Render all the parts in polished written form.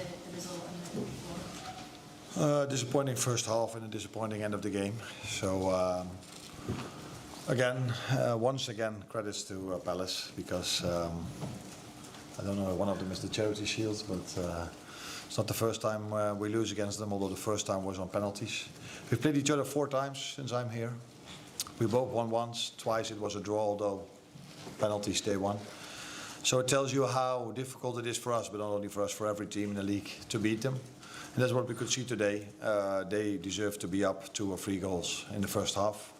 the result and the score? Disappointing first half and a disappointing end of the game. So once again, credits to Palace because I don't know, one of them is the Charity Shield, but it's not the first time we lose against them, although the first time was on penalties. We've played each other 4 times since I'm here. We both won once, twice it was a draw, although penalties they won. So it tells you how difficult it is for us, but not only for us, for every team in the league to beat them. And that's what we could see today. They deserve to be up 2 or 3 goals in the first half.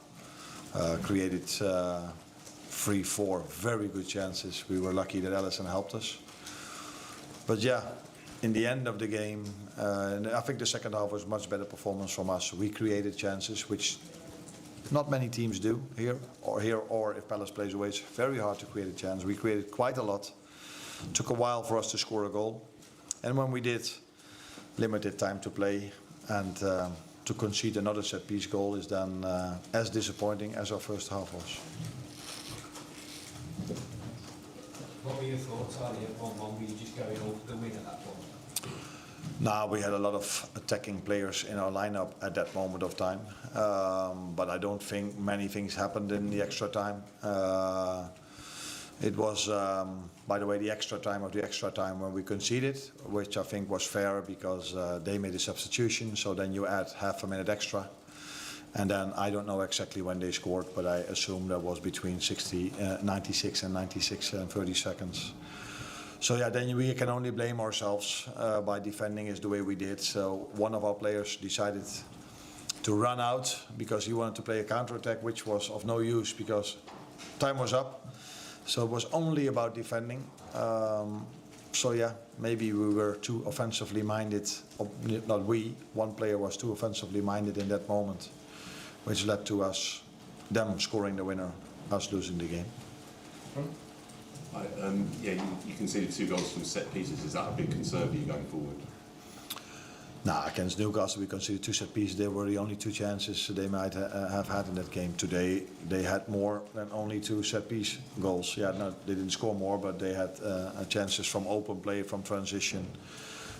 Created 3, 4 very good chances. We were lucky that Alisson helped us. But yeah, in the end of the game, I think the second half was much better performance from us. We created chances, which not many teams do here, or if Palace plays away, it's very hard to create a chance. We created quite a lot. Took a while for us to score a goal. And when we did, limited time to play, and to concede another set-piece goal is then as disappointing as our first half was. What were your thoughts, Arne, at 1-1? Were you just going over the wing at that point? No, we had a lot of attacking players in our lineup at that moment of time, but I don't think many things happened in the extra time. It was, by the way, the extra time of the extra time when we conceded, which I think was fair because they made a substitution, so then you add half a minute extra. And then I don't know exactly when they scored, but I assume that was between 96 and 30 seconds. So yeah, then we can only blame ourselves by defending is the way we did. So one of our players decided to run out because he wanted to play a counter-attack, which was of no use because time was up. So it was only about defending. So yeah, maybe we were too offensively minded. Not we, one player was too offensively minded in that moment, which led to them scoring the winner, us losing the game. You conceded 2 goals from set pieces. Is that a big concern for you going forward? Nah, against Newcastle we conceded 2 set pieces. They were the only 2 chances they might have had in that game. Today they had more than only 2 set piece goals. Yeah, no, they didn't score more, but they had chances from open play, from transition.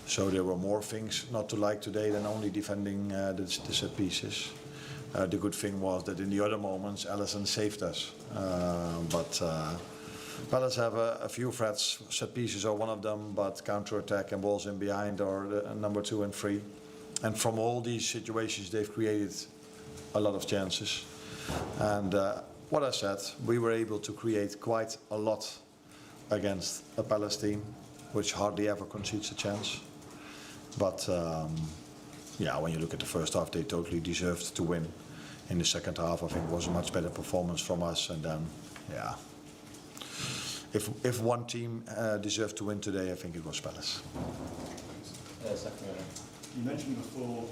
So there were more things not to like today than only defending the set pieces. The good thing was that in the other moments Alisson saved us. Palace have a few threats. Set pieces are one of them, but counter-attack and balls in behind are the number 2 and 3. And from all these situations, they've created a lot of chances. And what I said, we were able to create quite a lot against a Palace team, which hardly ever concedes a chance. But yeah, when you look at the first half, they totally deserved to win. In the second half, I think it was a much better performance from us. And then, yeah. If one team deserved to win today, I think it was Palace. You mentioned before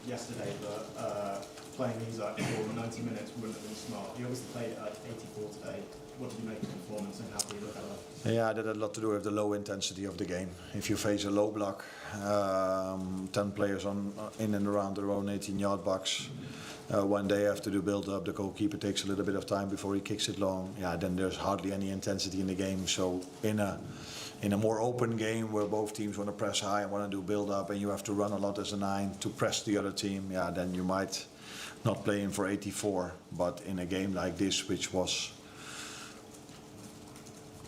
yesterday that playing Isak for 90 minutes wouldn't have been smart. You obviously played at 84 today. What did you make of the performance and how do you look at that? Yeah, that had a lot to do with the low intensity of the game. If you face a low block, 10 players in and around their own 18-yard box, when they have to do build-up, the goalkeeper takes a little bit of time before he kicks it long. Yeah, then there's hardly any intensity in the game. So in a more open game where both teams want to press high and want to do build-up, and you have to run a lot as a 9 to press the other team, yeah, then you might not play in for 84. But in a game like this, which was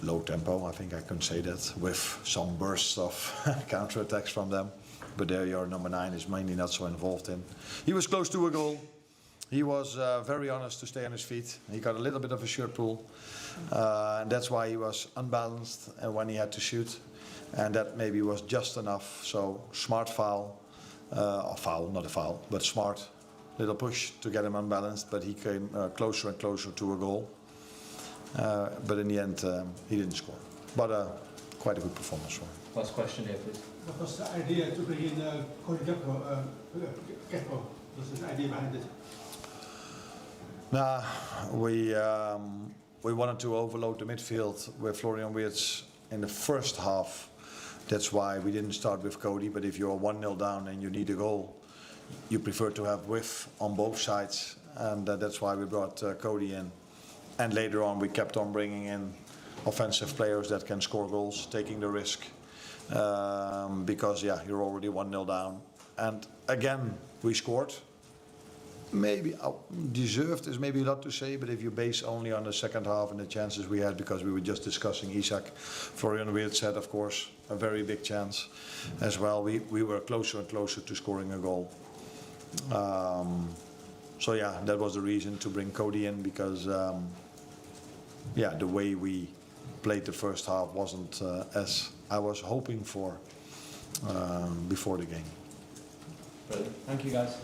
low tempo, I think I can say that, with some bursts of counter-attacks from them. But there your number 9 is mainly not so involved in. He was close to a goal. He was very honest to stay on his feet. He got a little bit of a shirt pull. And that's why he was unbalanced when he had to shoot. And that maybe was just enough. So smart foul, or foul, not a foul, but smart little push to get him unbalanced. But he came closer and closer to a goal. But in the end, he didn't score. But quite a good performance for him. Last question here, please. What was the idea to bring in Cody Gakpo? What's the idea behind it? We wanted to overload the midfield with Florian Wirtz in the first half. That's why we didn't start with Cody. But if you're 1-0 down and you need a goal, you prefer to have width on both sides. And that's why we brought Cody in. And later on we kept on bringing in offensive players that can score goals, taking the risk. because yeah, you're already 1-0 down. And again, we scored. Maybe deserved is maybe a lot to say, but if you base only on the second half and the chances we had, because we were just discussing Isak, Florian Wirtz had, of course, a very big chance as well. We were closer and closer to scoring a goal. So yeah, that was the reason to bring Cody in, because yeah, the way we played the first half wasn't as I was hoping for before the game. Brilliant. Thank you, guys.